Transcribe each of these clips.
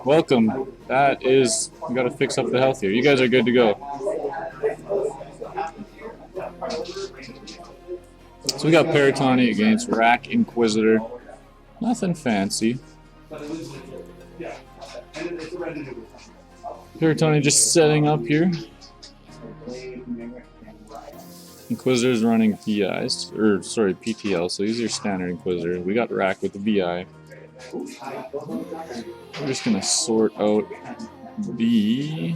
Welcome. That is, we gotta fix up the health here. You guys are good to go. So we got Parattanni against Rack Inquisitor. Nothing fancy. Parattanni just setting up here. Inquisitor's running VIs, or sorry, PTL, so these are standard Inquisitor. We got Rack with the VI. We're just gonna sort out the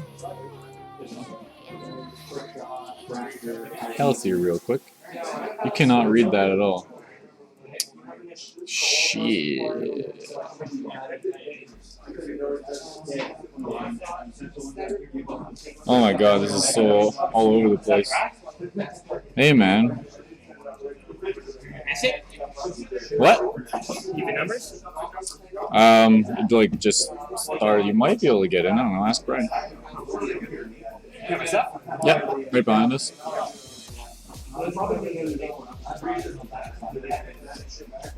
health here real quick. You cannot read that at all. Shit. Oh my god, this is so all over the place. Hey man. What? Even numbers? Like just start. You might be able to get in. I don't know. Ask Brian. Yeah, myself? Yep, right behind us.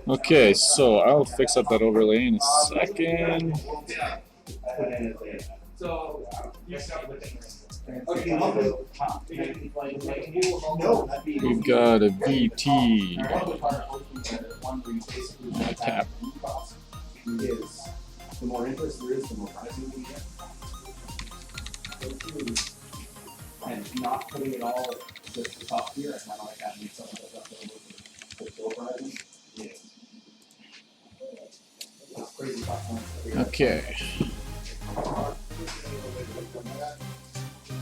Okay, so I'll fix up that overlay in a second. We've got a VT. Tap. The more interest there is, the more pricing we get. And not putting it all just the top here, I kind of like having some of those up there with the pricing. It's crazy cost. Okay.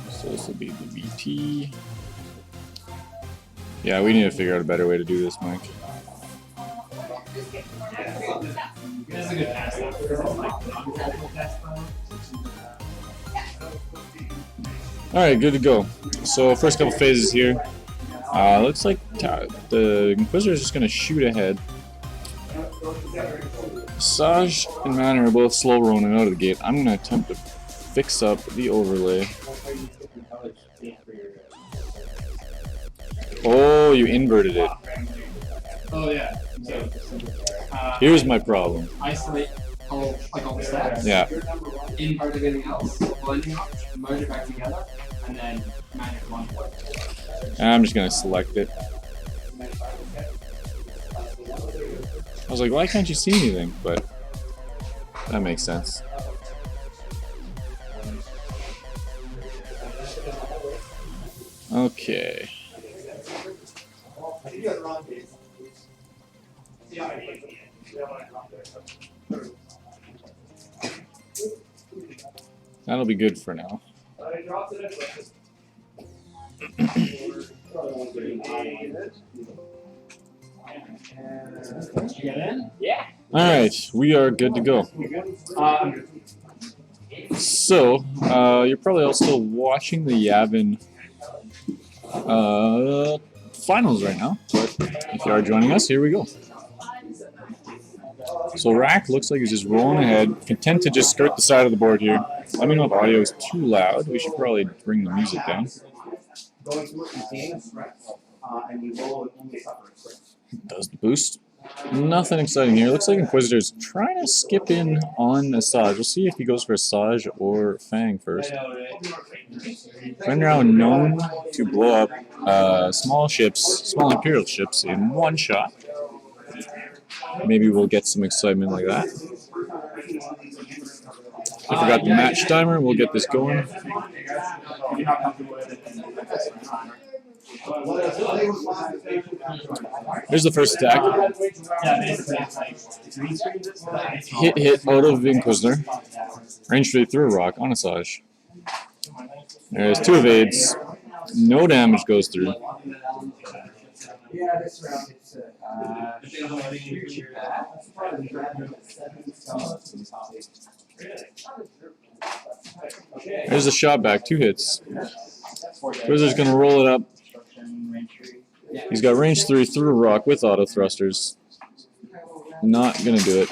So this will be the VT. Yeah, we need to figure out a better way to do this, Mike. Alright, good to go. So first couple phases here. Looks like the Inquisitor is just going to shoot ahead. Saj and Manor are both slow rolling out of the gate. I'm going to attempt to fix up the overlay. Oh, you inverted it. Oh yeah. Here's my problem. Isolate all the stats. Yeah. Invert everything else, blending up, merge it back together, and then manage one. I'm just gonna select it. I was like, why can't you see anything? But that makes sense. Okay. That'll be good for now. Yeah. Alright, we are good to go. So, you're probably all still watching the Yavin finals right now, but if you are joining us, here we go. So Rack looks like he's just rolling ahead, content to just skirt the side of the board here. Let me know if audio is too loud. We should probably bring the music down. Does the boost. Nothing exciting here. Looks like Inquisitor's trying to skip in on Asajj. We'll see if he goes for Asajj or Fang first. Right now known to blow up small Imperial ships in one shot. Maybe we'll get some excitement like that. I forgot the match timer. We'll get this going. Here's the first attack. Hit out of Inquisitor. Range straight through a rock on Asajj. There's two evades. No damage goes through. There's a shot back, 2 hits. Wizard's gonna roll it up. He's got range 3 through a rock with auto thrusters. Not gonna do it.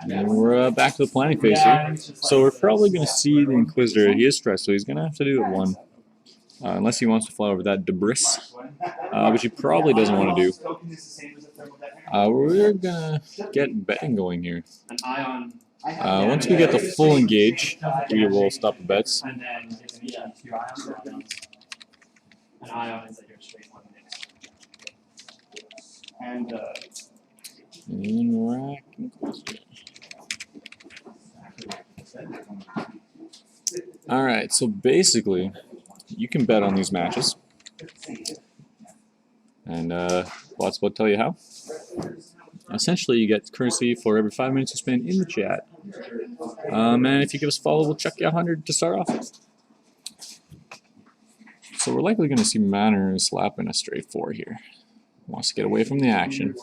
And we're back to the planning phase here. So we're probably going to see the Inquisitor. He is stressed, so he's going to have to do it one. Unless he wants to fly over that debris, which he probably doesn't want to do. We're going to get betting going here. Once we get the full engage, we will stop the bets. And rack Inquisitor. Alright, so basically, you can bet on these matches. And Watts will tell you how. Essentially, you get currency for every 5 minutes you spend in the chat. And if you give us a follow, we'll chuck you 100 to start off with. So we're likely going to see Manor slapping a straight 4 here. Wants to get away from the action.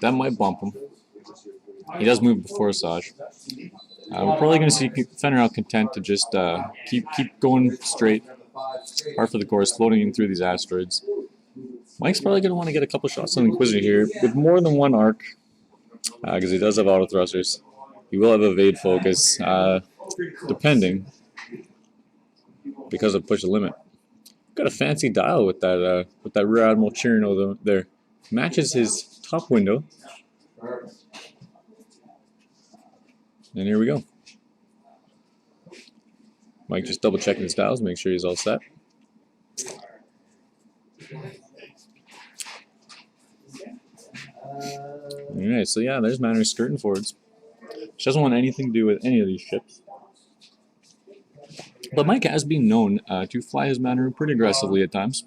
That might bump him. He does move before Asajj. We're probably going to see Fenrir content to just keep going straight, par for the course, floating in through these asteroids. Mike's probably going to want to get a couple shots on the Inquisitor here with more than one arc, because he does have auto thrusters. He will have evade focus, depending, because of push the limit. Got a fancy dial with that Rear Admiral Chirino there. Matches his top window. And here we go. Mike just double checking his dials, make sure he's all set. Alright, so yeah, there's Manor skirting forwards. She doesn't want anything to do with any of these ships. But Mike has been known to fly his Manor pretty aggressively at times.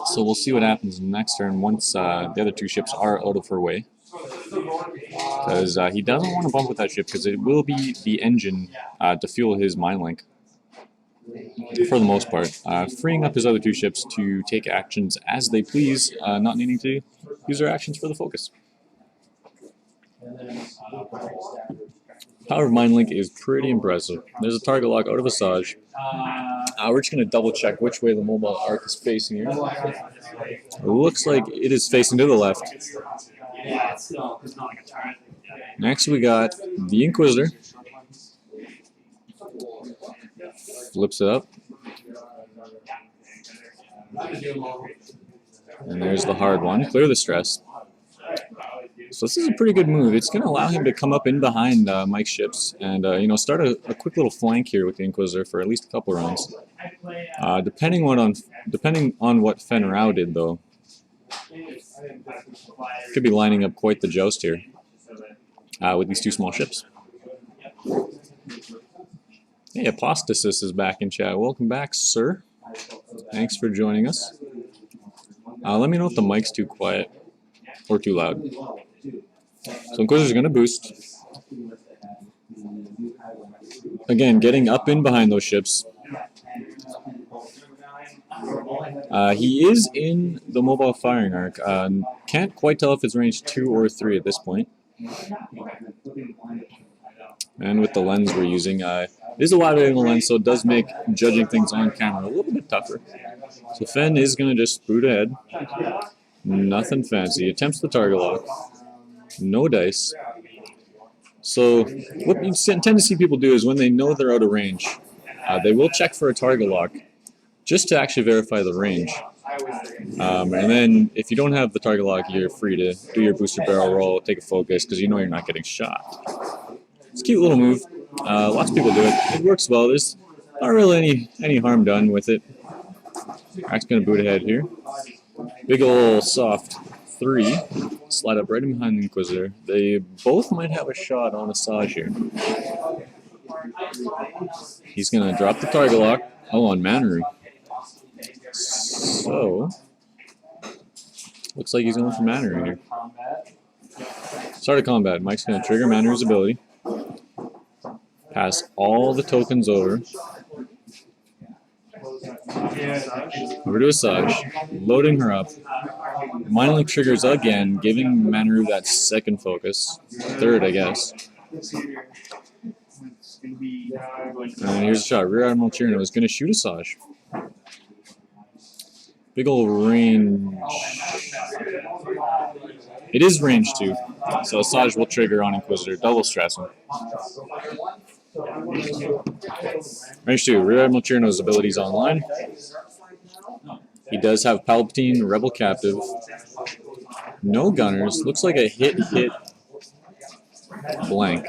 So we'll see what happens next turn once the other two ships are out of her way. Because he doesn't want to bump with that ship because it will be the engine to fuel his mine link. For the most part. Freeing up his other two ships to take actions as they please, not needing to use their actions for the focus. Power of Mine Link is pretty impressive. There's a target lock out of Asajj. We're just going to double check which way the mobile arc is facing here. It looks like it is facing to the left. Next we got the Inquisitor. Flips it up. And there's the hard one. Clear the stress. So this is a pretty good move. It's going to allow him to come up in behind Mike's ships and start a quick little flank here with the Inquisitor for at least a couple rounds. Depending on what Fenrir did, though, could be lining up quite the joust here with these two small ships. Hey, Apostasis is back in chat. Welcome back, sir. Thanks for joining us. Let me know if the mic's too quiet or too loud. So Inquisitor's going to boost. Again, getting up in behind those ships. He is in the mobile firing arc. Can't quite tell if it's range 2 or 3 at this point. And with the lens we're using, it is a wide angle lens, so it does make judging things on camera a little bit tougher. So Fen is going to just boot ahead. Nothing fancy. Attempts the target lock. No dice. So what you tend to see people do is when they know they're out of range, they will check for a target lock just to actually verify the range. And then if you don't have the target lock, you're free to do your booster barrel roll, take a focus, because you know you're not getting shot. It's a cute little move. Lots of people do it. It works well. There's not really any harm done with it. Rack's going to boot ahead here. Big ol' soft 3. Slide up right in behind the Inquisitor. They both might have a shot on Asajj here. He's going to drop the target lock. Oh, on Manor. So, looks like he's going for Manor here. Start of combat. Mike's going to trigger Manor's ability. Pass all the tokens over. Over to Asajj. Loading her up. Mine Link triggers again, giving Manor that second focus. Third, I guess. And here's a shot. Rear Admiral Chirino is going to shoot Asajj. Big ol' range. It is range 2, so Asajj will trigger on Inquisitor, double stress him. Range 2, Rear Admiral Chirno's abilities online. He does have Palpatine, Rebel Captive. No gunners. Looks like a hit blank.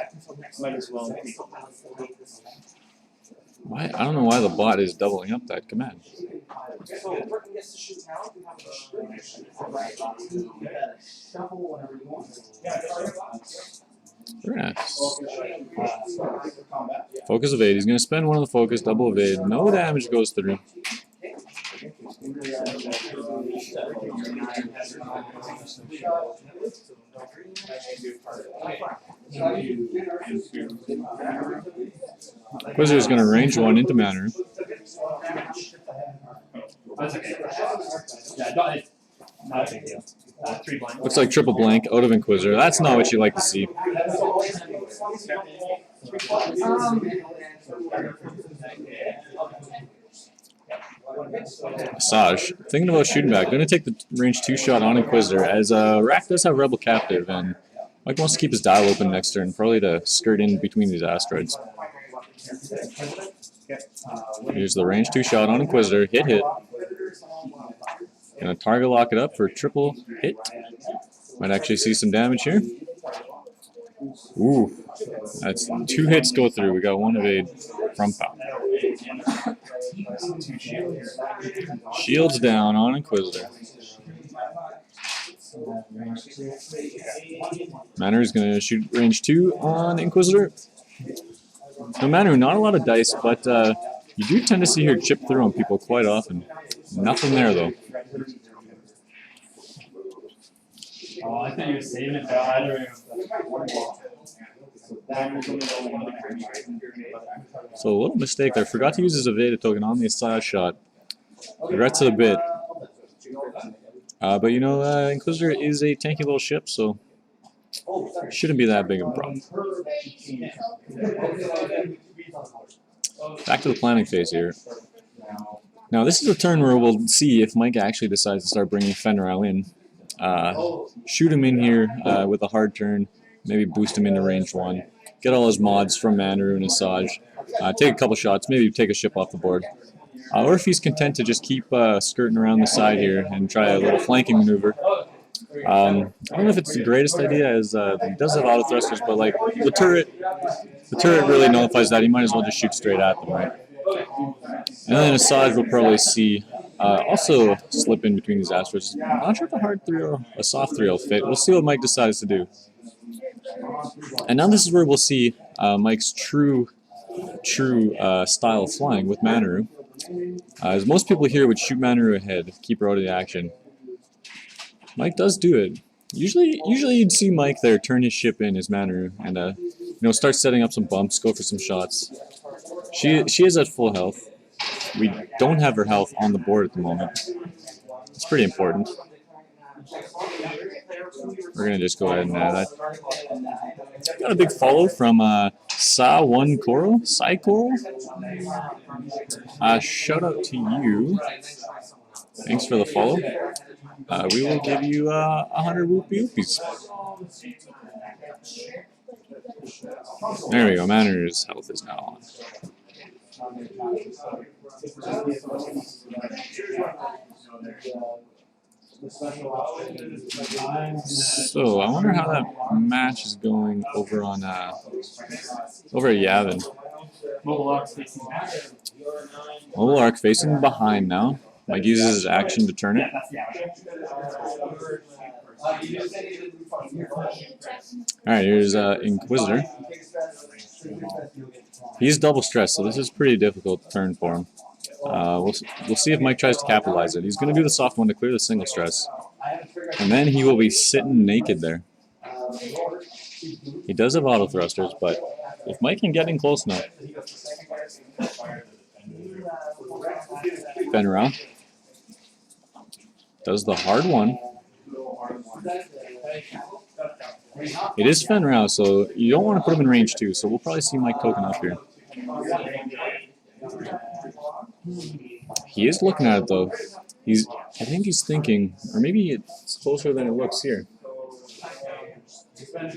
Why? I don't know why the bot is doubling up that command. Very nice. Focus evade. He's going to spend one of the focus, double evade. No damage goes through. Inquisitor is going to range 1 into Manor. Looks like triple blank out of Inquisitor. That's not what you like to see. Asajj, thinking about shooting back. Going to take the range 2 shot on Inquisitor, as Rack does have Rebel Captive, and Mike wants to keep his dial open next turn, probably to skirt in between these asteroids. Here's the range 2 shot on Inquisitor. Hit. Gonna target lock it up for triple hit. Might actually see some damage here. Ooh, that's 2 hits go through. We got 1 evade from Pal. Shields down on Inquisitor. Manor is going to shoot range 2 on Inquisitor. No Manor, not a lot of dice, but you do tend to see her chip through on people quite often. Nothing there, though. Oh, I thought you were saving it for either. So a little mistake there. Forgot to use his evade token on the Asajj shot. Regrets it a bit. But you know, Inquisitor is a tanky little ship, so shouldn't be that big of a problem. Back to the planning phase here. Now this is a turn where we'll see if Mike actually decides to start bringing Fenrir in. Shoot him in here with a hard turn, maybe boost him into range 1. Get all his mods from Mandaru and Asajj. Take a couple shots, maybe take a ship off the board. Or if he's content to just keep skirting around the side here and try a little flanking maneuver. I don't know if it's the greatest idea, as he does have auto thrusters, but like the turret really nullifies that. He might as well just shoot straight at them, right? And then Asajj will probably see also slip in between these asteroids. Not sure if a hard 3-0, a soft 3-0 fit. We'll see what Mike decides to do. And now this is where we'll see Mike's true style of flying with Mandaru. As most people here would shoot Mandaru ahead, keep her out of the action. Mike does do it. Usually you'd see Mike there turn his ship in as Mandaru and start setting up some bumps, go for some shots. She is at full health. We don't have her health on the board at the moment. It's pretty important. We're gonna just go ahead and add that. Got a big follow from Sa1 Coral, Sai Coral. Shout out to you. Thanks for the follow. We will give you 100 whoopie whoopies. There we go. Manor's health is now on. So I wonder how that match is going over on over at Yavin. Mobile Arc facing behind now. Mike uses his action to turn it. Alright, here's Inquisitor. He's double stressed, so this is pretty difficult turn for him. We'll see if Mike tries to capitalize it. He's going to do the soft one to clear the single stress. And then he will be sitting naked there. He does have auto thrusters, but if Mike can get in close enough. Fenrir does the hard one. It is Fenrir, so you don't want to put him in range 2, so we'll probably see Mike token up here. He is looking at it though. I think he's thinking, or maybe it's closer than it looks here. I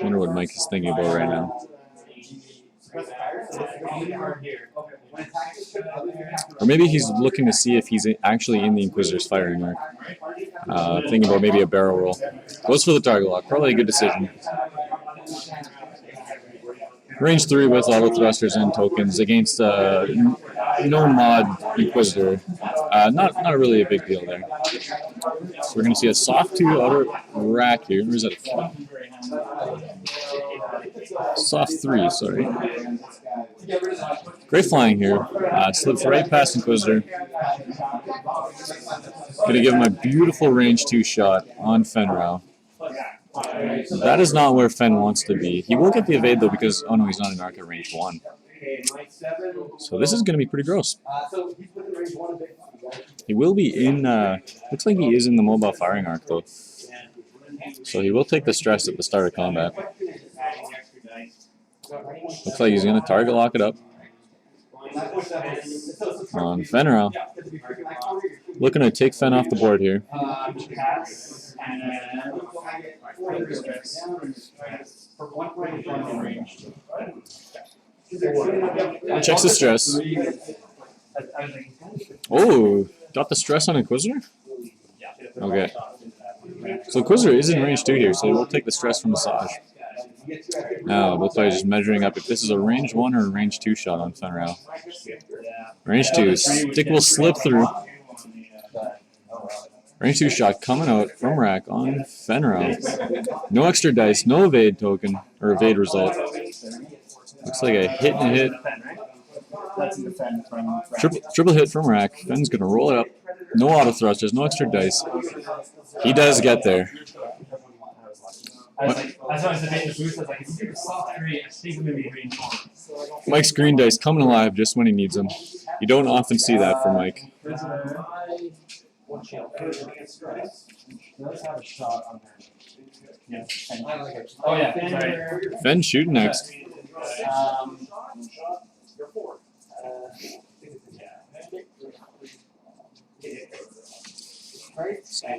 wonder what Mike is thinking about right now. Or maybe he's looking to see if he's actually in the Inquisitor's firing arc. Thinking about maybe a barrel roll. Goes for the target lock. Probably a good decision. Range 3 with auto thrusters and tokens against no mod Inquisitor. Not really a big deal there. So we're going to see a soft 2 auto rack here. Or is that a soft 3, sorry. Great flying here. Slips right past Inquisitor. Going to give him a beautiful range 2 shot on Fenrau. That is not where Fen wants to be. He will get the evade though because, oh no, he's not in arc at range 1. So this is going to be pretty gross. He will be in, looks like he is in the mobile firing arc though. So he will take the stress at the start of combat. Looks like he's going to target lock it up on Fenrau. Looking to take Fen off the board here. Checks the stress. Oh, got the stress on Inquisitor? Okay. So Inquisitor is in range 2 here, so we'll take the stress from Massage. Now, both players just measuring up if this is a range 1 or a range 2 shot on Fenrau. Range 2. Stick will slip through. Range 2 shot coming out from rack on Fenrau. No extra dice, no evade token, or evade result. Looks like a hit and a hit. Triple hit from rack. Fen's going to roll it up. No auto thrusters, no extra dice. He does get there. Mike's green dice coming alive just when he needs them. You don't often see that from Mike. Fen shooting next.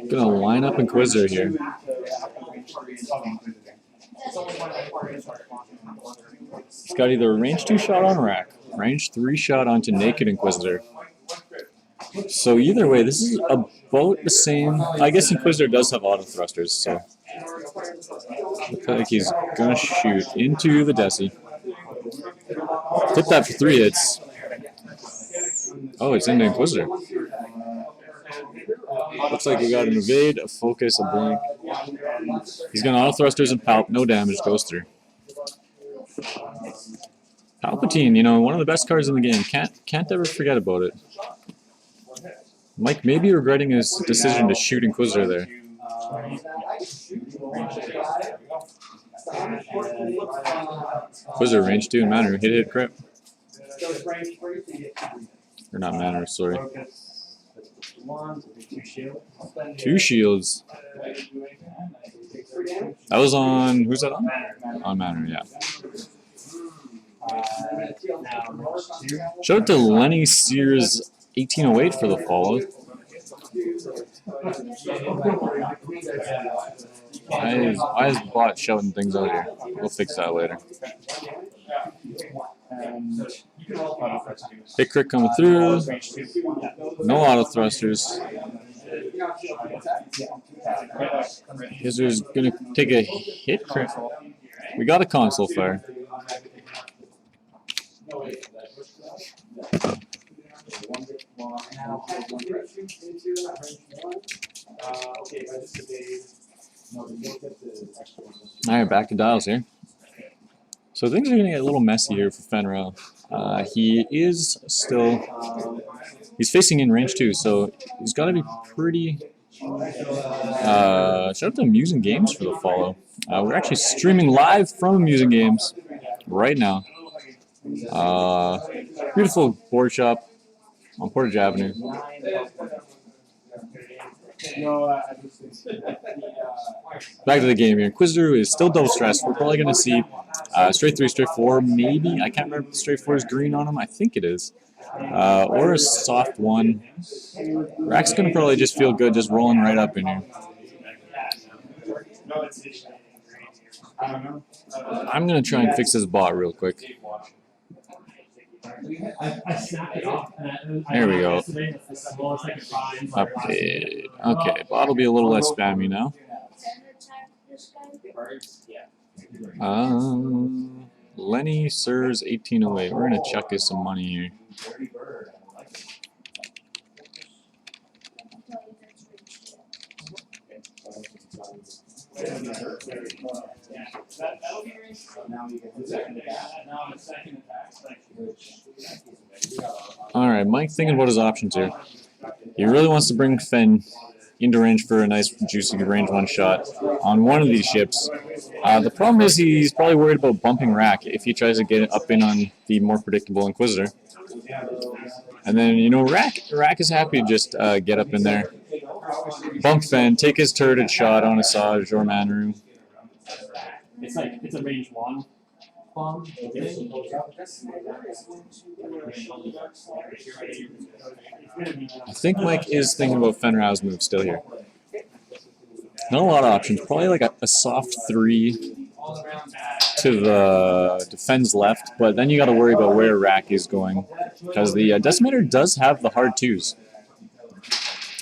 Gonna line up Inquisitor here. He's got either a range 2 shot on rack, range 3 shot onto naked Inquisitor. So either way, this is about the same. I guess Inquisitor does have auto thrusters, so looks like he's gonna shoot into the Desi. Flip that for 3 hits. Oh, it's into Inquisitor. Looks like we got an evade, a focus, a blink. He's gonna auto thrusters and palp, no damage, goes through. Palpatine, you know, one of the best cards in the game. Can't ever forget about it. Mike may be regretting his decision to shoot Inquisitor there. Inquisitor range 2 and Manor. Hit crit. Or not Manor, sorry. 2 shields. That was on, who's that on? On Manor, yeah. Shout out to Lenny Sears 1808 for the follow. Why is bot shouting things out here? We'll fix that later. Hit crit coming through. No auto thrusters. Inquisitor's gonna take a hit crit. We got a console fire. Alright, back to dials here. So things are going to get a little messy here for Fenrau. He is still... He's facing in range 2, so he's got to be pretty... shout out to Amusing Games for the follow. We're actually streaming live from Amusing Games right now. Beautiful board shop on Portage Avenue. Back to the game here. Inquisitor is still double stressed. We're probably going to see Straight 3, straight 4, maybe. I can't remember if the straight 4 is green on him. I think it is. Or a soft 1. Rack's going to probably just feel good just rolling right up in here. I'm going to try and fix this bot real quick. There we go. Update. Okay, bot will be a little less spammy now. Lenny Sirs 1808. We're going to chuck us some money here. Alright, Mike's thinking about his options here. He really wants to bring Fenn into range for a nice, juicy range 1 shot on one of these ships. The problem is he's probably worried about bumping Rack if he tries to get up in on the more predictable Inquisitor. And then, you know, Rack is happy to just get up in there, bump Fenn, take his turreted shot on Asajj or Manu. It's like, it's a range 1 bomb. I think Mike is thinking about Fenn Rao's move still here. Not a lot of options. Probably like a soft 3 to the defense left, but then you got to worry about where Rack is going because the Decimator does have the hard 2s.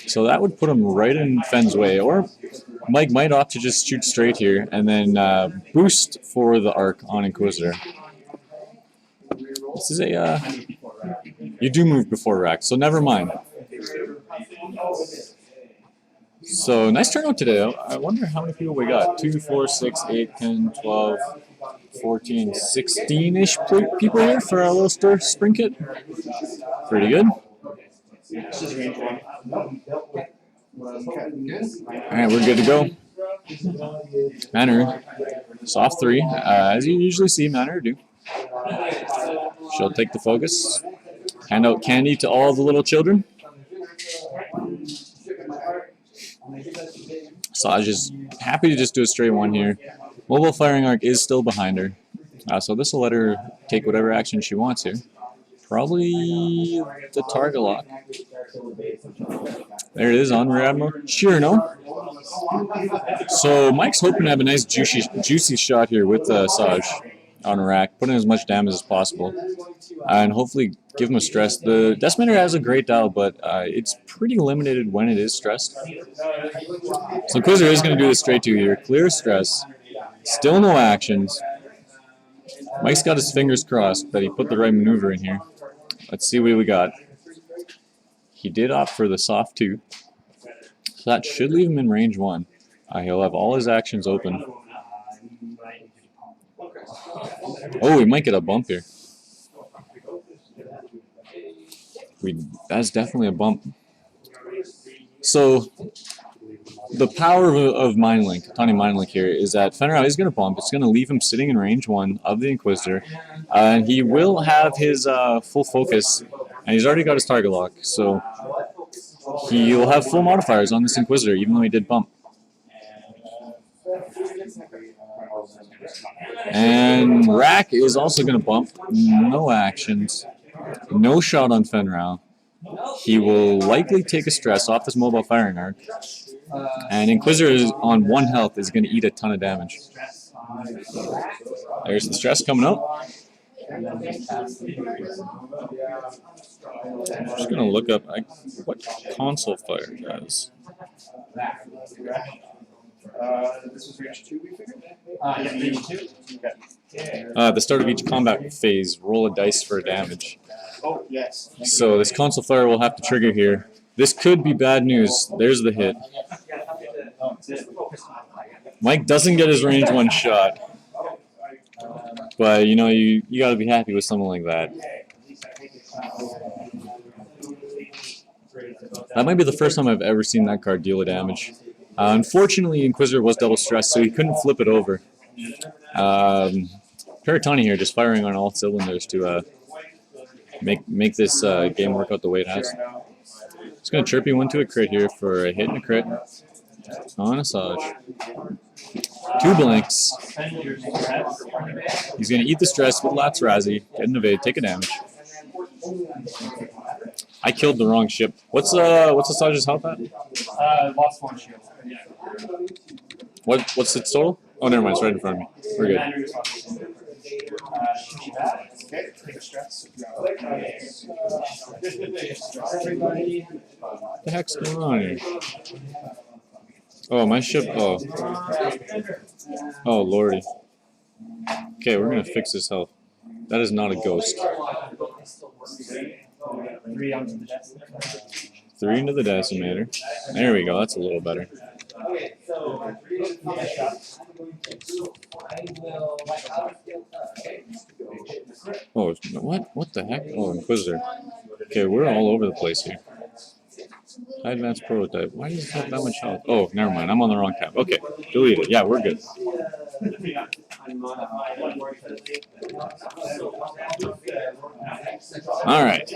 So that would put him right in Fenn's way, or Mike might opt to just shoot straight here and then boost for the arc on Inquisitor. This is a you do move before Rack, so never mind. So nice turnout today. I wonder how many people we got. 2, 4, 6, 8, 10, 12, 14, 16-ish people here for our little spring kit. Pretty good. Alright, we're good to go. Manu, soft 3, as you usually see Manu do. She'll take the focus, hand out candy to all the little children. Asajj is happy to just do a straight 1 here. Mobile firing arc is still behind her, so this will let her take whatever action she wants here. Probably the target lock. There it is on Rear Admiral. Sure, no. So Mike's hoping to have a nice juicy shot here with Asajj on Rack, put in as much damage as possible, and hopefully give him a stress. The Decimator has a great dial, but it's pretty limited when it is stressed. So Inquisitor is going to do the straight 2 here. Clear stress. Still no actions. Mike's got his fingers crossed that he put the right maneuver in here. Let's see what we got. He did opt for the soft 2. So that should leave him in range 1. He'll have all his actions open. Oh, we might get a bump here. That's definitely a bump. So the power of Mind Link, Parattanni Mind Link here, is that Fenn Rao is going to bump. It's going to leave him sitting in range 1 of the Inquisitor. And he will have his full focus, and he's already got his target lock. So he will have full modifiers on this Inquisitor, even though he did bump. And Rack is also going to bump. No actions. No shot on Fenn Rao. He will likely take a stress off this mobile firing arc. And Inquisitor is on 1 health is going to eat a ton of damage. There's the stress coming up. I'm just going to look up what console fire does. This was range 2, we figured? Yeah, range 2. At the start of each combat phase, roll a dice for damage. Oh, yes. So this console fire will have to trigger here. This could be bad news. There's the hit. Mike doesn't get his range 1 shot. But, you know, you got to be happy with something like that. That might be the first time I've ever seen that card deal a damage. Unfortunately, Inquisitor was double stressed, so he couldn't flip it over. Parattanni here just firing on all cylinders to make this game work out the way it has. Just going to chirp you 1 to a crit here for a hit and a crit. On Asajj. 2 blanks. He's gonna eat the stress with Lazrazi, get an evade, take a damage. I killed the wrong ship. What's Asajj's health at? Lost one shield. What's its total? Oh, never mind. It's right in front of me. We're good. What the heck's going on here? Oh, my ship. Oh. Oh, lordy. Okay, we're gonna fix his health. That is not a ghost. 3 into the decimator. There we go. That's a little better. Oh, what? What the heck? Oh, Inquisitor. Okay, we're all over the place here. High advanced prototype. Why does it have that much health? Oh, never mind. I'm on the wrong tab. Okay, delete it. Yeah, we're good. All right.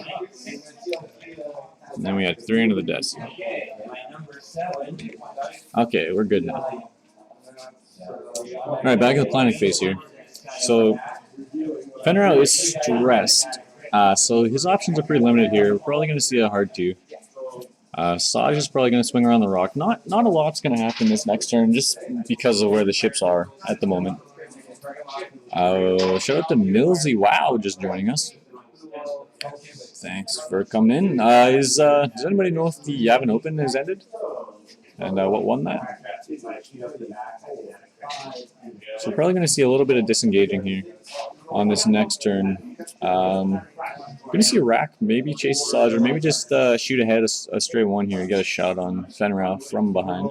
And then we had 3 into the desk. Okay, we're good now. All right, back in the planning phase here. So Fenrir is stressed, so his options are pretty limited here. We're probably going to see a hard 2. Saj is probably going to swing around the rock. Not a lot's going to happen this next turn, just because of where the ships are at the moment. Shout out to Millsy Wow just joining us. Thanks for coming in. Does anybody know if the Yavin Open has ended? And what won that? So we're probably going to see a little bit of disengaging here on this next turn. Going to see Rack maybe chase Asajj, or maybe just shoot ahead a straight 1 here. Get a shot on Fenrir from behind.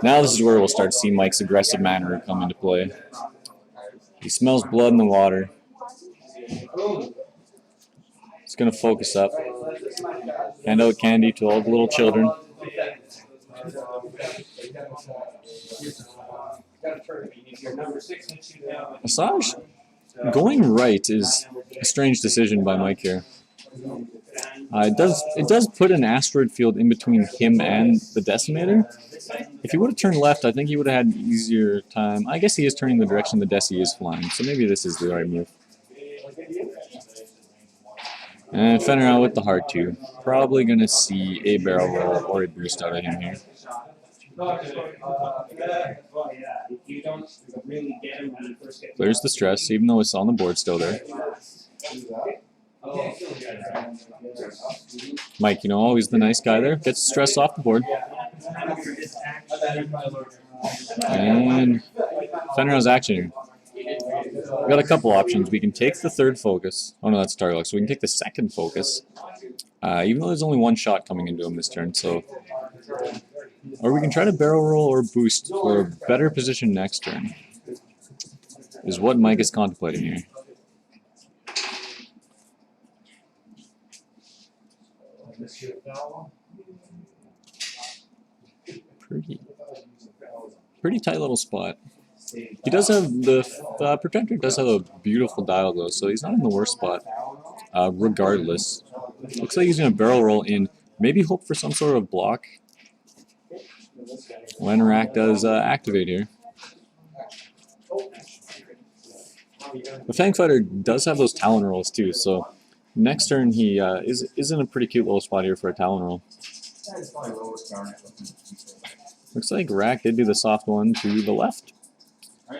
Now this is where we'll start to see Mike's aggressive manner come into play. He smells blood in the water. He's going to focus up. Hand out candy to all the little children. Asajj going right is a strange decision by Mike here. It does put an asteroid field in between him and the decimator. If he would have turned left, I think he would have had an easier time. I guess he is turning the direction the Deci is flying, so maybe this is the right move. And Fenrir with the hard 2. Probably going to see a barrel roll or a boost out of him here. Clears the stress, even though it's on the board still there. Mike, always the nice guy there. Gets the stress off the board. And Fenrir's action here. We've got a couple options. We can take the 3rd focus. Oh no, that's Starlock. So we can take the 2nd focus. Even though there's only 1 shot coming into him this turn. So, or we can try to barrel roll or boost for a better position next turn. Is what Mike is contemplating here. Pretty tight little spot. He does have the Protector does have a beautiful dial though, so he's not in the worst spot. Regardless, looks like he's going to barrel roll in. Maybe hope for some sort of block when Rack does activate here. The Fangfighter does have those Talon rolls too, so next turn he is in a pretty cute little spot here for a Talon roll. Looks like Rack did do the soft one to the left.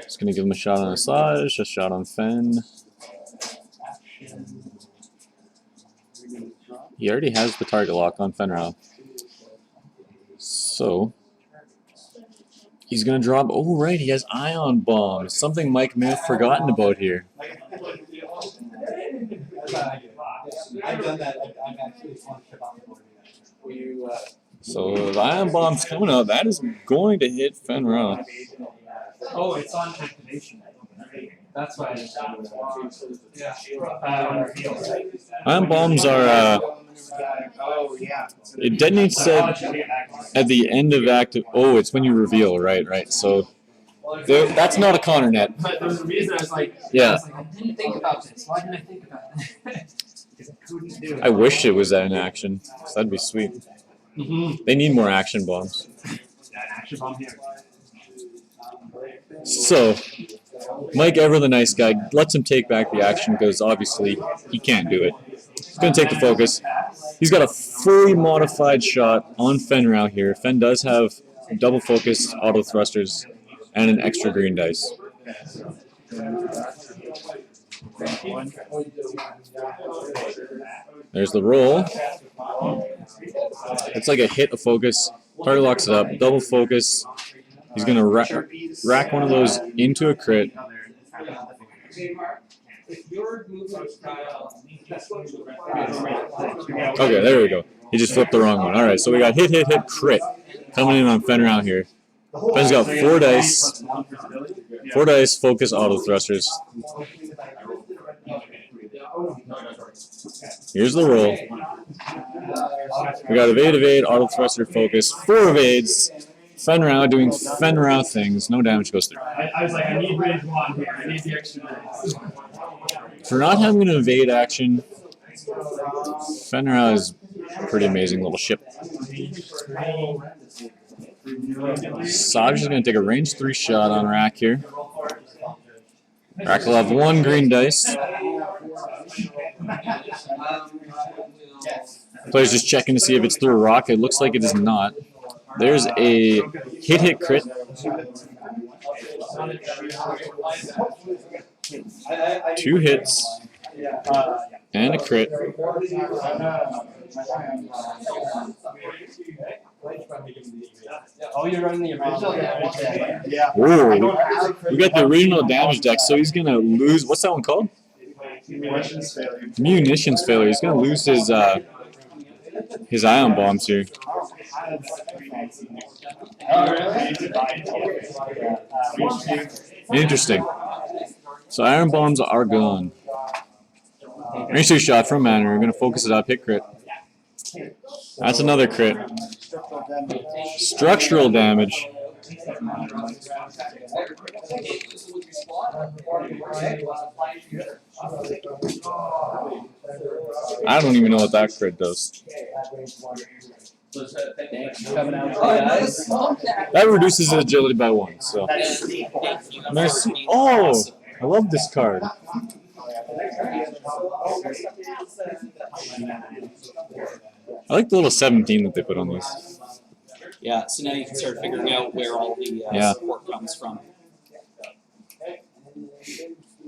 Just going to give him a shot on Asajj, a shot on Fen. He already has the target lock on Fenrir. So he's going to drop. Oh, right, he has ion bombs. Something Mike may have forgotten about here. So the ion bomb's coming up. That is going to hit Fenrir. Oh, it's on activation. That's why Ion bombs are, it detonates at the end of active. Oh, it's when you reveal, right. So that's not a Connor net. But there was a reason I was like, yeah. I didn't think about this. Why didn't I think about it? Because I couldn't do it. I wish it was that in action. That'd be sweet. They need more action bombs. Yeah, an action bomb here. So, Mike, ever the nice guy, lets him take back the action because obviously he can't do it. He's going to take the focus. He's got a fully modified shot on Fenrir here. Fen does have double focus, auto thrusters, and an extra green dice. There's the roll. It's like a hit of focus. Target locks it up. Double focus. He's going to rack one of those into a crit. Okay, there we go. He just flipped the wrong one. Alright, so we got hit, hit, hit, crit coming in on Fenrir out here. Fen's got 4 dice. 4 dice, focus, auto thrusters. Here's the roll. We got evade, evade, auto thruster, focus. 4 evades. Fenrir doing Fenrir things. No damage goes through. I was like, I need range 1 here. I need the extra dice. For not having an evade action, Fenrir is a pretty amazing little ship. Saj is going to take a range 3 shot on Rack here. Rack will have 1 green dice. Player's just checking to see if it's through a rock. It looks like it is not. There's a hit, hit, crit. 2 hits and a crit. Oh, you're running the original damage deck. Yeah. Whoa. We got the original damage deck, so he's going to lose. What's that one called? Munitions failure. Munitions failure. He's going to lose his ion bombs here. Interesting. So iron bombs are gone. Range 2 shot from Manor. We're going to focus it up. Hit crit. That's another crit. Structural damage. I don't even know what that crit does. That reduces his agility by 1. So nice. Oh, I love this card. I like the little 17 that they put on these. Yeah, so now you can start figuring out where all the support comes from.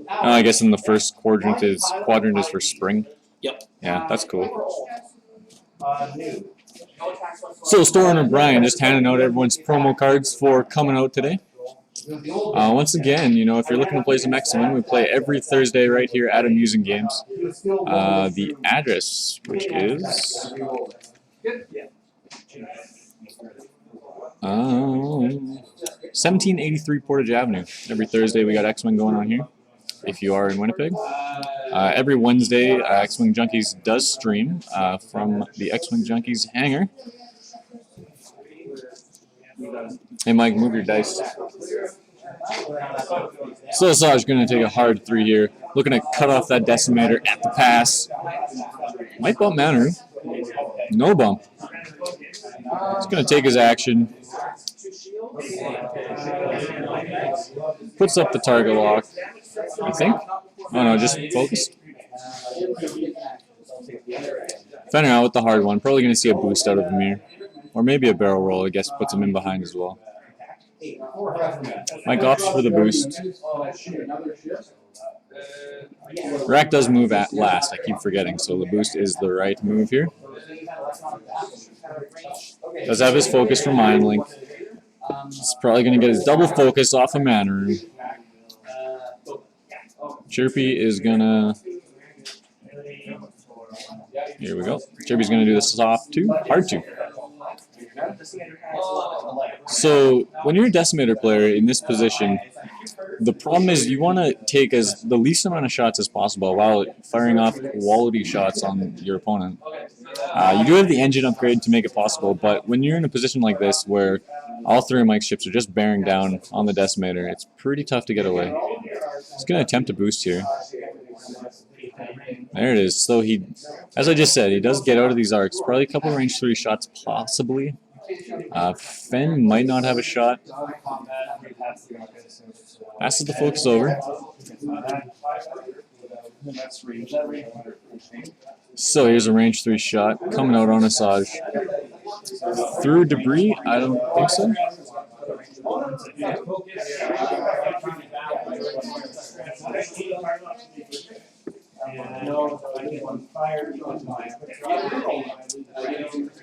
I guess in the first quadrant is for spring. Yep. Yeah, that's cool. So Storin and Brian just handing out everyone's promo cards for coming out today. Once again, you know, if you're looking to play some X-Men, we play every Thursday right here at Amusing Games. The address, which is 1783 Portage Avenue. Every Thursday we got X-Men going on here, if you are in Winnipeg. Every Wednesday, X-Wing Junkies does stream from the X-Wing Junkies hangar. Hey Mike, move your dice. So Saj going to take a hard 3 here. Looking to cut off that decimator at the pass. Might bump Manor. No bump. He's going to take his action. Puts up the target lock, I think. Oh no, just focus. Fenrir out with the hard one. Probably going to see a boost out of him here. Or maybe a barrel roll, I guess, puts him in behind as well. Mike opts for the boost. Rack does move at last, I keep forgetting, so the boost is the right move here. Does have his focus from Mind Link. He's probably going to get his double focus off of Mana Room. Chirpy is going to... Here we go. Chirpy's going to do the soft 2, hard 2. So when you're a Decimator player in this position, the problem is you want to take the least amount of shots as possible while firing off quality shots on your opponent. You do have the engine upgrade to make it possible, but when you're in a position like this where all 3 of Mike's ships are just bearing down on the Decimator, it's pretty tough to get away. He's going to attempt a boost here. There it is. So he, as I just said, he does get out of these arcs. Probably a couple range 3 shots, possibly. Fen might not have a shot. Passes the focus over. So here's a range 3 shot coming out on Asajj. Through debris? I don't think so.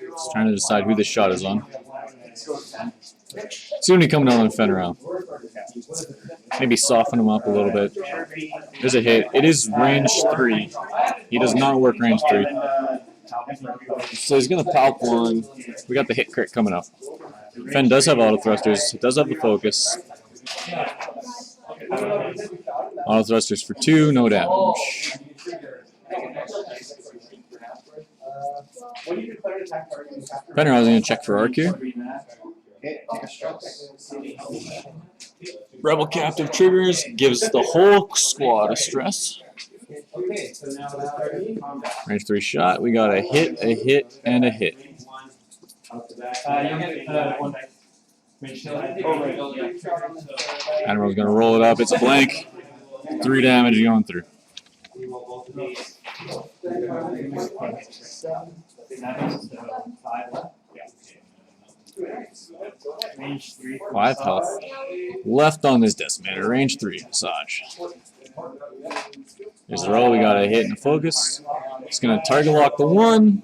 Just trying to decide who this shot is on. Soon he coming out on Fenrir. Maybe soften him up a little bit. There's a hit. It is range 3. He does not work range 3. So he's going to palp one. We got the hit crit coming up. Fen does have auto thrusters. Does have the focus. Auto thrusters for 2, no damage. Fenrir is going to check for arc here. Rebel captive triggers, gives the whole squad a stress. Range 3 shot. We got a hit, and a hit. Admiral's going to roll it up. It's a blank. 3 damage going through. 5 health. Left on this decimator. Range 3. Asajj. Here's the roll. We got a hit and a focus. It's going to target lock the 1.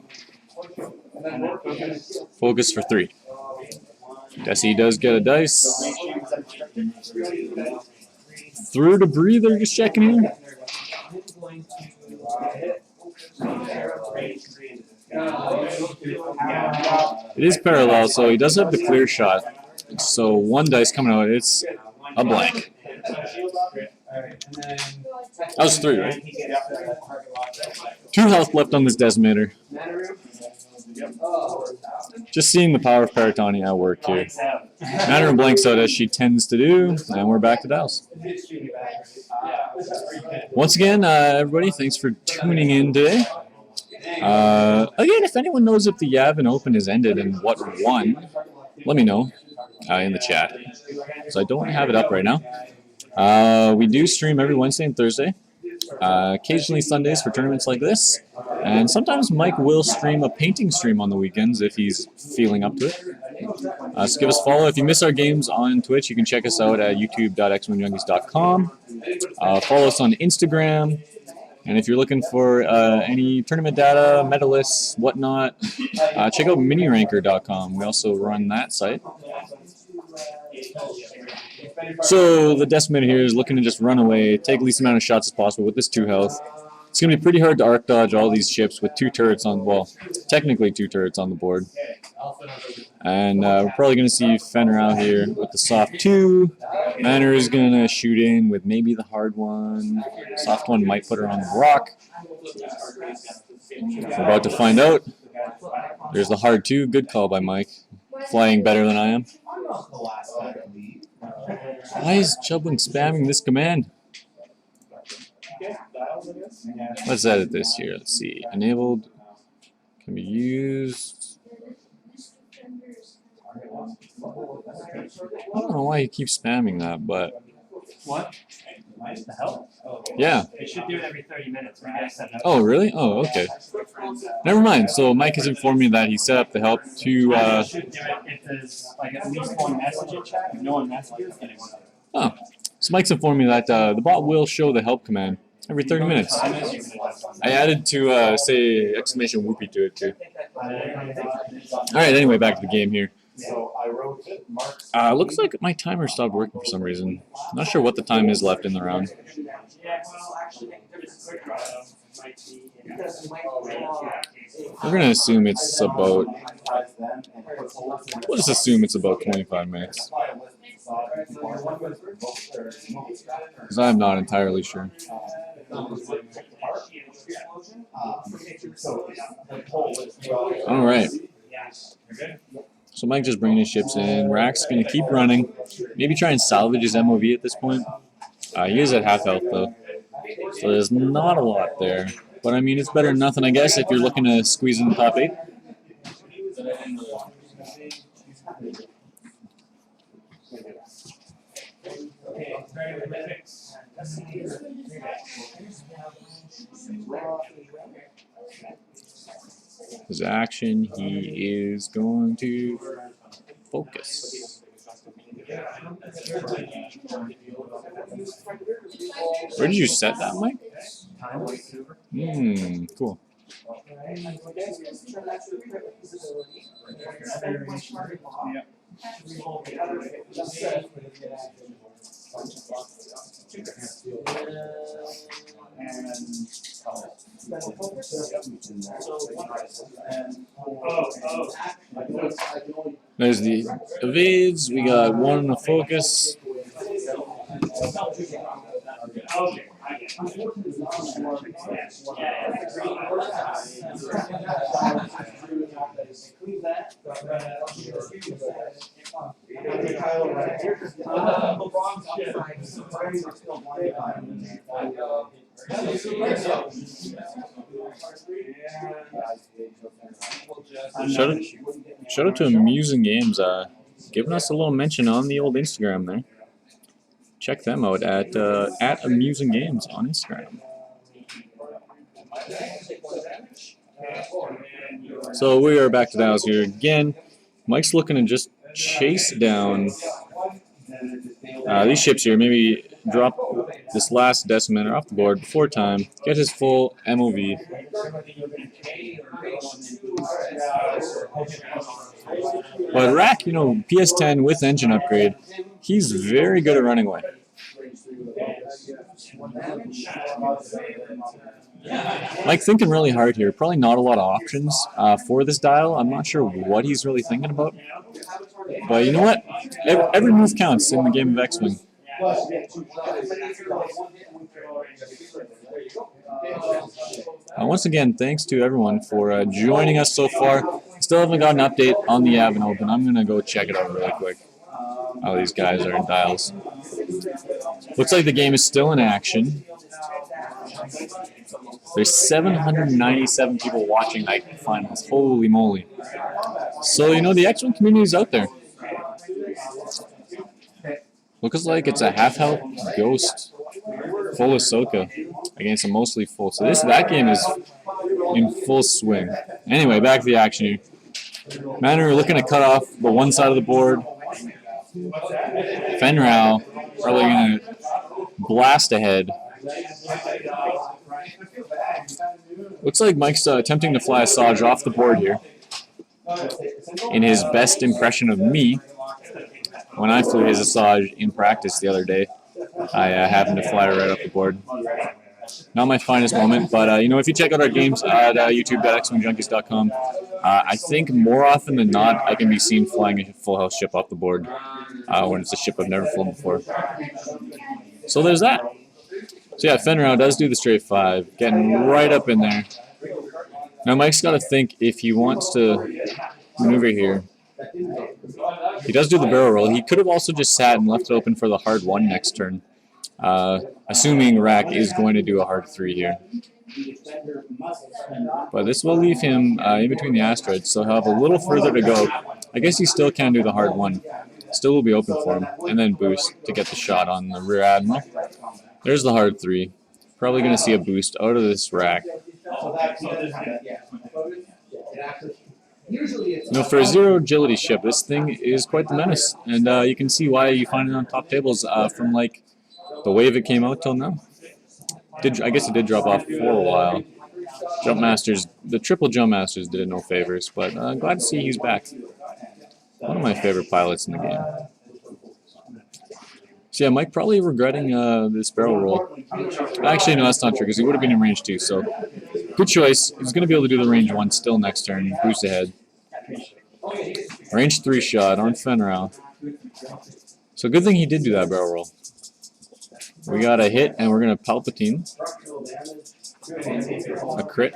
Focus for 3. Desi does get a dice. Through debris, they're just checking in. It is parallel, so he does have the clear shot. So 1 dice coming out, it's a blank. That was 3, right? 2 health left on this decimator. Just seeing the power of Parattanni at work here. Mandarin blanks out as she tends to do, and we're back to Dallas. Once again, everybody, thanks for tuning in today. Again, if anyone knows if the Yavin Open has ended and what won, let me know in the chat, because I don't have it up right now. We do stream every Wednesday and Thursday. Occasionally Sundays for tournaments like this, and sometimes Mike will stream a painting stream on the weekends if he's feeling up to it. So give us a follow. If you miss our games on Twitch, you can check us out at youtube.xwinjunkies.com. Follow us on Instagram, and if you're looking for any tournament data, medalists, whatnot, check out miniranker.com. We also run that site. So the decimator here is looking to just run away, take the least amount of shots as possible with this 2 health. It's going to be pretty hard to arc dodge all these ships with 2 turrets on, well, technically 2 turrets on the board. And we're probably going to see Fenrir out here with the soft 2. Manor is going to shoot in with maybe the hard one. Soft one might put her on the rock. We're about to find out. There's the hard 2. Good call by Mike. Flying better than I am. Why is Chubbling spamming this command? Let's edit this here. Let's see. Enabled. Can be used. I don't know why he keeps spamming that, but... What? The help? Yeah. They should do it every 30 minutes. Oh, really? Oh, okay. Never mind. So Mike has informed me that he set up the help to... should do it if there's like at least 1 message in chat. If no one messages, then it won't. Oh. So Mike's informed me that the bot will show the help command every 30 minutes. I added to say exclamation whoopee to it too. Alright, anyway, back to the game here. Looks like my timer stopped working for some reason. Not sure what the time is left in the round. We're going to assume it's about... We'll just assume it's about 25 minutes. Because I'm not entirely sure. Alright. So Mike just bringing his ships in. Rack's going to keep running. Maybe try and salvage his MOV at this point. He is at half health though. So there's not a lot there. But I mean, it's better than nothing, I guess, if you're looking to squeeze in the top 8. His action, he is going to focus. Where did you set that, Mike? Cool. There's the evades. We got one in the focus. Shout out to Amusing Games, giving us a little mention on the old Instagram there. Check them out at Amusing Games on Instagram. So we are back to Dallas here again. Mike's looking to just chase down these ships here. Maybe drop this last decimator off the board before time. Get his full MOV. But Rack, you know, PS10 with engine upgrade, he's very good at running away. Like, thinking really hard here. Probably not a lot of options for this dial. I'm not sure what he's really thinking about. But you know what? Every move counts in the game of X-Wing. Once again, thanks to everyone for joining us so far. Still haven't got an update on the Admiral, but I'm going to go check it out really quick. Oh, these guys are in dials. Looks like the game is still in action. There's 797 people watching night finals. Holy moly. So, you know, the X-Wing community is out there. Looks like it's a half-health Ghost full Ahsoka against a mostly full. So that game is in full swing. Anyway, back to the action here. Manor looking to cut off the one side of the board. Fenral probably going to blast ahead. Looks like Mike's attempting to fly Asajj off the board here. In his best impression of me, when I flew his Asajj in practice the other day, I happened to fly right off the board. Not my finest moment, but you know, if you check out our games at youtube.xwingjunkies.com, I think more often than not, I can be seen flying a full house ship off the board when it's a ship I've never flown before. So there's that. So yeah, Fenrir does do the straight 5, getting right up in there. Now Mike's got to think if he wants to maneuver here. He does do the barrel roll. He could have also just sat and left it open for the hard 1 next turn. Assuming Rack is going to do a hard 3 here. But this will leave him in between the asteroids, so he'll have a little further to go. I guess he still can do the hard 1. Still will be open for him. And then boost to get the shot on the rear Admiral. There's the hard 3. Probably going to see a boost out of this Rack. You know, for a 0 agility ship, this thing is quite the menace. And you can see why you find it on top tables from, like, the wave it came out till now. I guess it did drop off for a while. Jump Masters, the triple Jump Masters did it no favors, but glad to see he's back. One of my favorite pilots in the game. So yeah, Mike probably regretting this barrel roll. Actually, no, that's not true, because he would have been in range 2, so good choice. He's going to be able to do the range 1 still next turn, boost ahead. Range 3 shot on Fenrir. So good thing he did do that barrel roll. We got a hit, and we're going to Palpatine. A crit.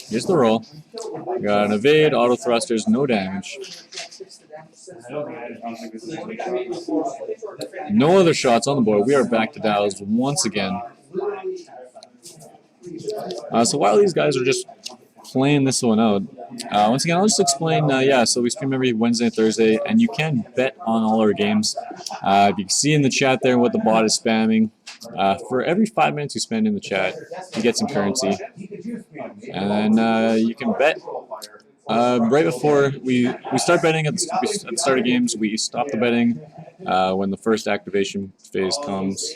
Here's the roll. We got an evade, auto thrusters, no damage. No other shots on the board. We are back to Dallas once again. So while these guys are just playing this one out, once again, I'll just explain, yeah, so we stream every Wednesday and Thursday, and you can bet on all our games. You can see in the chat there what the bot is spamming. For every 5 minutes you spend in the chat, you get some currency. And then you can bet right before we start betting at the start of games. We stop the betting when the first activation phase comes.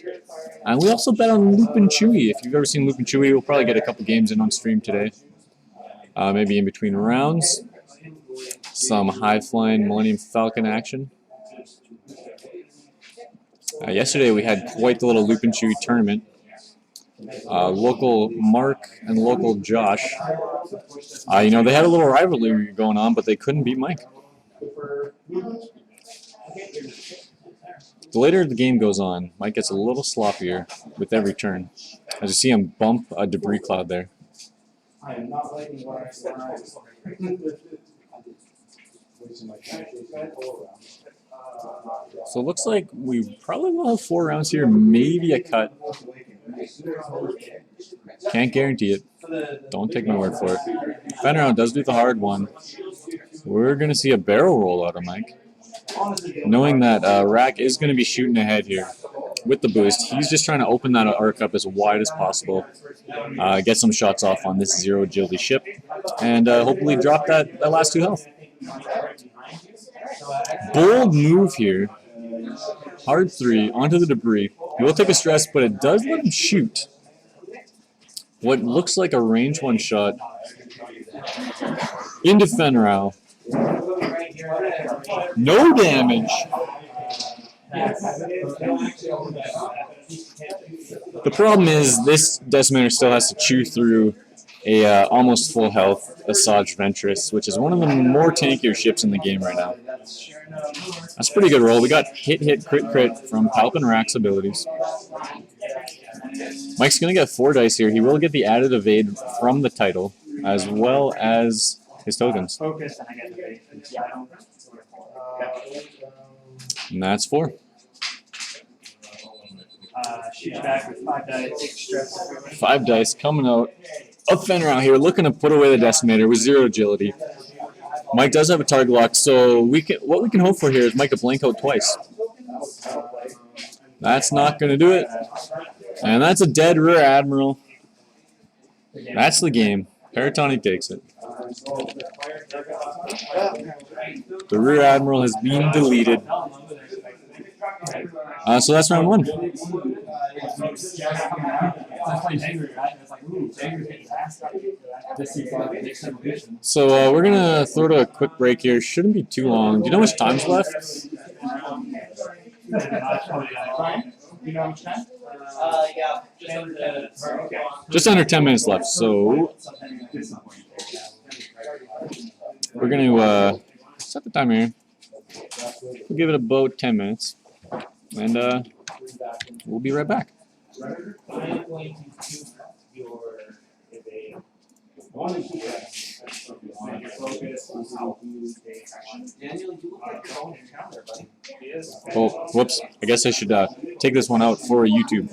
And we also bet on Loop and Chewy. If you've ever seen Loop and Chewy, we'll probably get a couple games in on stream today. Maybe in between rounds. Some high-flying Millennium Falcon action. Yesterday we had quite the little Loop and Chewy tournament. Local Mark and local Josh. You know, they had a little rivalry going on, but they couldn't beat Mike. The later the game goes on, Mike gets a little sloppier with every turn. As you see him bump a debris cloud there. I am not liking what I So it looks like we probably will have 4 rounds here, maybe a cut. Can't guarantee it. Don't take my word for it. Fenround does do the hard one. We're going to see a barrel roll out of Mike. Knowing that Rack is going to be shooting ahead here with the boost, he's just trying to open that arc up as wide as possible. Get some shots off on this 0 agility ship, and hopefully drop that last 2 health. Bold move here. Hard 3 onto the debris. He will take a stress, but it does let him shoot what looks like a range 1 shot into Fenrow. No damage. The problem is this Decimator still has to chew through a almost full health Asajj Ventress, which is one of the more tankier ships in the game right now. That's a pretty good roll. We got hit, crit from Palp and Rack's abilities. Mike's going to get 4 dice here. He will get the added evade from the title, as well as his tokens. And that's 4. Shoots back with 5 dice. 5 dice coming out of Fenrow here, looking to put away the Decimator with 0 agility. Mike does have a target lock, so what we can hope for here is Mike to blank out twice. That's not going to do it. And that's a dead Rear Admiral. That's the game. Parattanni takes it. The Rear Admiral has been deleted. So that's round 1. So we're going to throw to a quick break here. Shouldn't be too long. Do you know how much time's left? Just under 10 minutes left. So we're going to set the timer here. We'll give it about 10 minutes. And we'll be right back. Oh, whoops. I guess I should take this one out for YouTube.